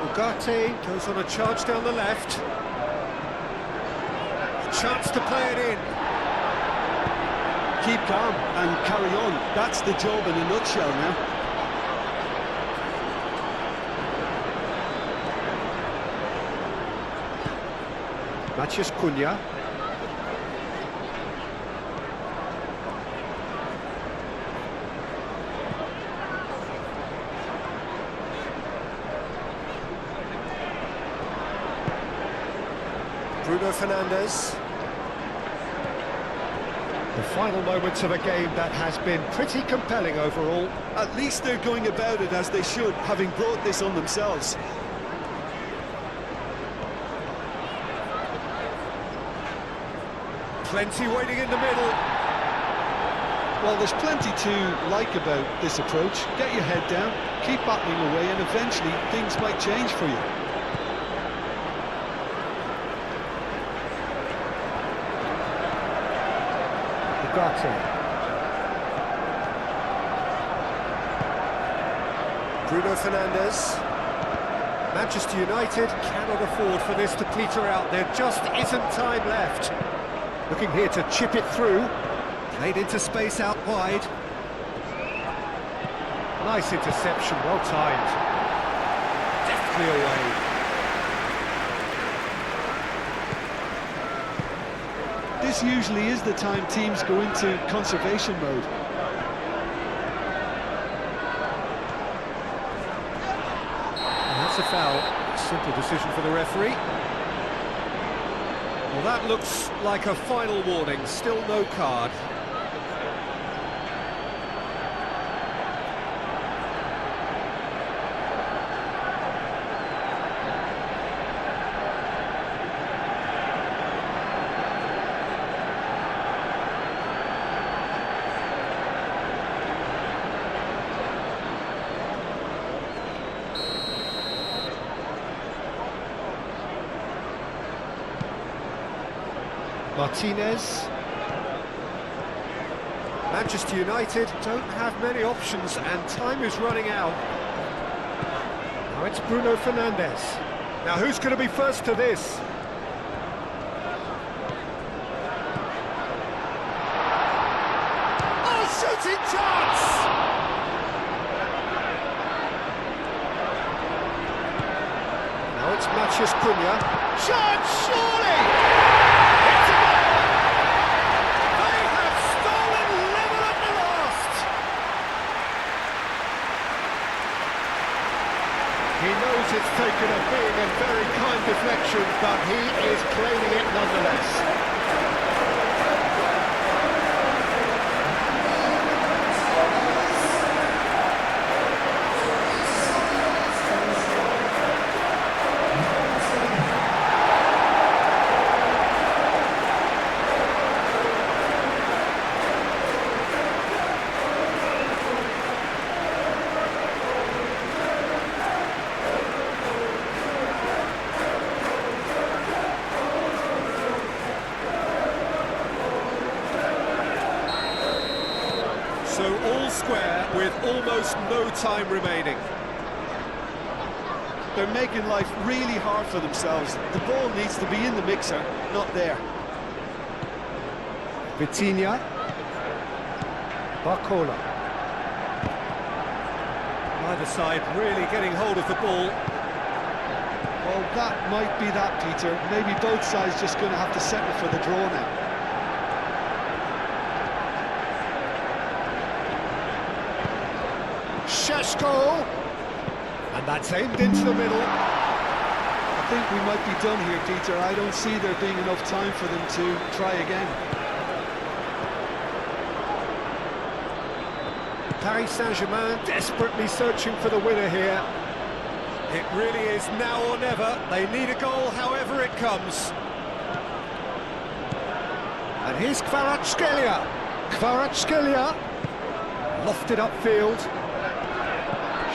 Ugarte goes on a charge down the left. A chance to play it in. Keep calm and carry on. That's the job in a nutshell now. Matheus Cunha. Bruno Fernandes. The final moments of a game that has been pretty compelling overall. At least they're going about it as they should, having brought this on themselves. Plenty waiting in the middle. Well, there's plenty to like about this approach. Get your head down, keep battling away, and eventually things might change for you. Ugarte. Bruno Fernandes. Manchester United cannot afford for this to peter out. There just isn't time left. Looking here to chip it through. Played into space out wide. Nice interception, well timed. Deftly away. This usually is the time teams go into conservation mode. And that's a foul. Simple decision for the referee. Well, that looks like a final warning, still no card. Martinez. Manchester United don't have many options and time is running out. Now it's Bruno Fernandes. Now who's going to be first to this? Oh, shooting chance! Now it's Matheus Cunha. Chance, surely! It's a goal! They have stolen level at the last! He knows it's taken a big and very kind deflection, but he is claiming it nonetheless. So all square with almost no time remaining. They're making life really hard for themselves. The ball needs to be in the mixer, not there. Vitinha. Barcola. Neither side really getting hold of the ball. Well, that might be that, Peter. Maybe both sides just going to have to settle for the draw now. Sheshko, and that's aimed into the middle. I think we might be done here, Peter. I don't see there being enough time for them to try again. Paris Saint-Germain desperately searching for the winner here. It really is now or never. They need a goal however it comes. And here's Kvaratskhelia. Kvaratskhelia lofted upfield.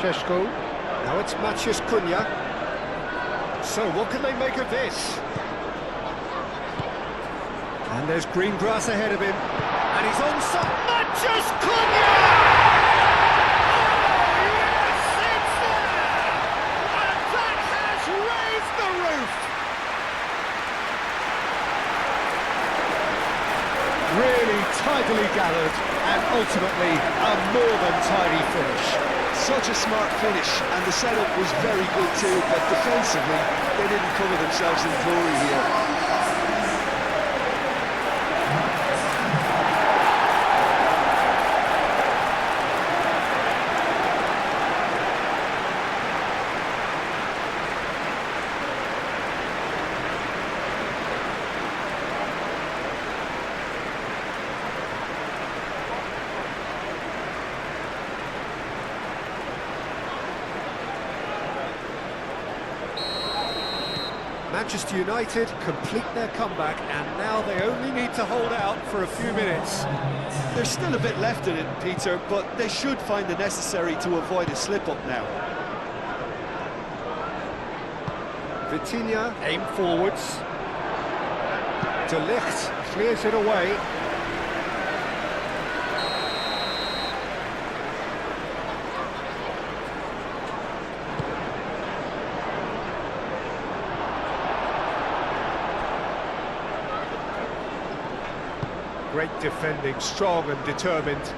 Sheshko. Now it's Matheus Cunha. So what can they make of this? And there's green grass ahead of him. And he's onside. Matheus Cunha! Oh, yes, it's there! And that has raised the roof! Really tidily gathered, and ultimately a more than tidy finish. Such a smart finish, and the setup was very good too, but defensively, they didn't cover themselves in glory here. Manchester United complete their comeback, and now they only need to hold out for a few minutes. There's still a bit left in it, Peter, but they should find the necessary to avoid a slip-up now. Vitinha aim forwards. De Ligt clears it away. Great defending, strong and determined.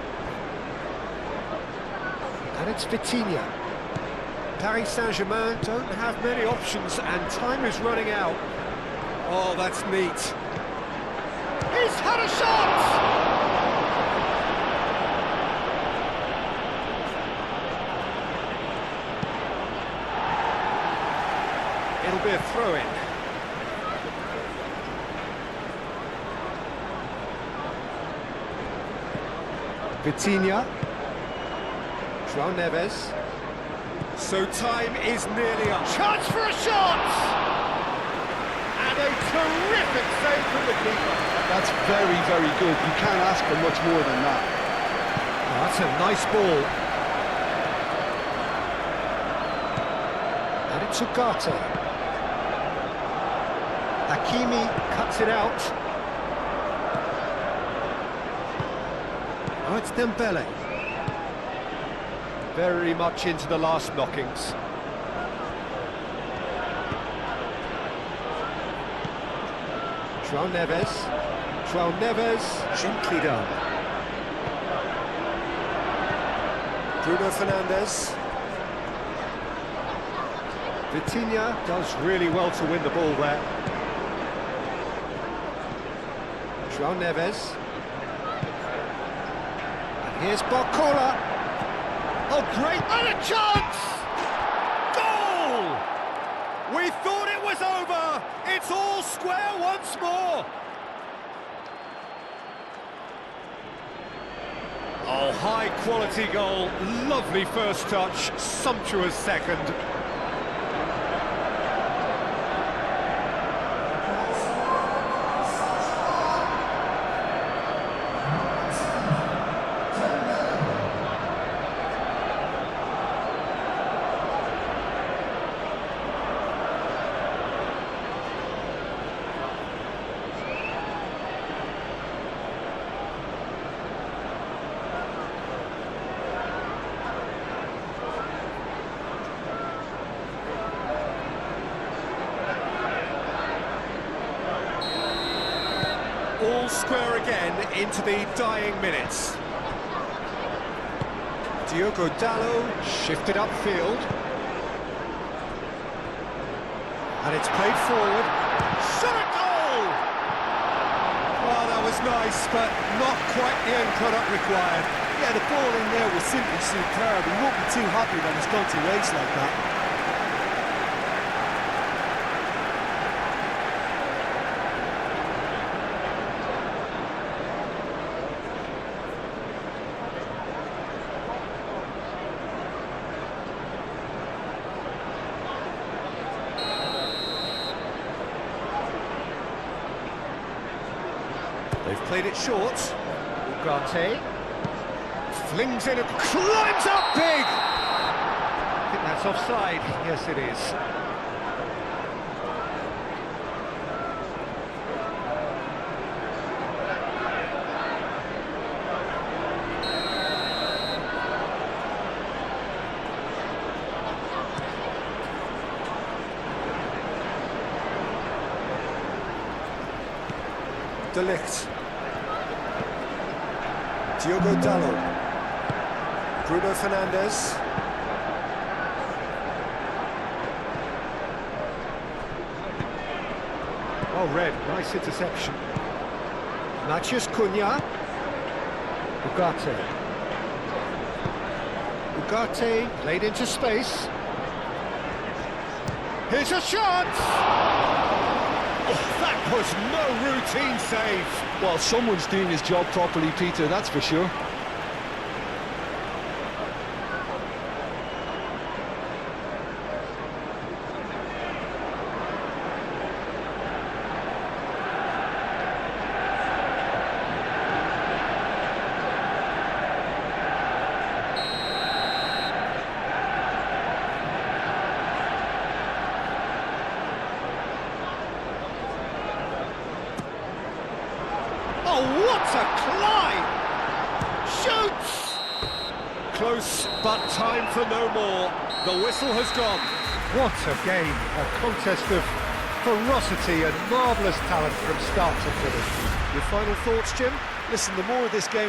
And it's Vitinha. Paris Saint-Germain don't have many options and time is running out. Oh, that's neat. He's had a shot! It'll be a throw-in. Vitinha. João Neves. So time is nearly up. Chance for a shot! And a terrific save from the keeper. That's very, very good. You can't ask for much more than that. Oh, that's a nice ball. And it's Ugarte. Hakimi cuts it out. It's Dembele. Very much into the last knockings. João Neves, gently done. Bruno Fernandes. Vitinha does really well to win the ball there. João Neves. And here's Barcola. Oh, great! And a chance! Goal! We thought it was over. It's all square once more. Oh, high quality goal. Lovely first touch. Sumptuous second. All square again into the dying minutes. Diogo Dalot shifted upfield. And it's played forward. Shot a goal! Well, that was nice, but not quite the end product required. Yeah, the ball in there was simply superb. We won't be too happy that it's gone to waste like that. They've played it short. Ugarte flings in and climbs up big! I think that's offside. Yes, it is. De Ligt. Diogo Dalot. Bruno Fernandes. Oh, red. Nice interception. Matheus Cunha. Ugarte. Ugarte played into space. Here's a shot! Oh, that was no routine save. Well, someone's doing his job properly, Peter, that's for sure. Oh, what a climb! Shoots! Close, but time for no more. The whistle has gone. What a game. A contest of ferocity and marvellous talent from start to finish. Your final thoughts, Jim? Listen, the more of this game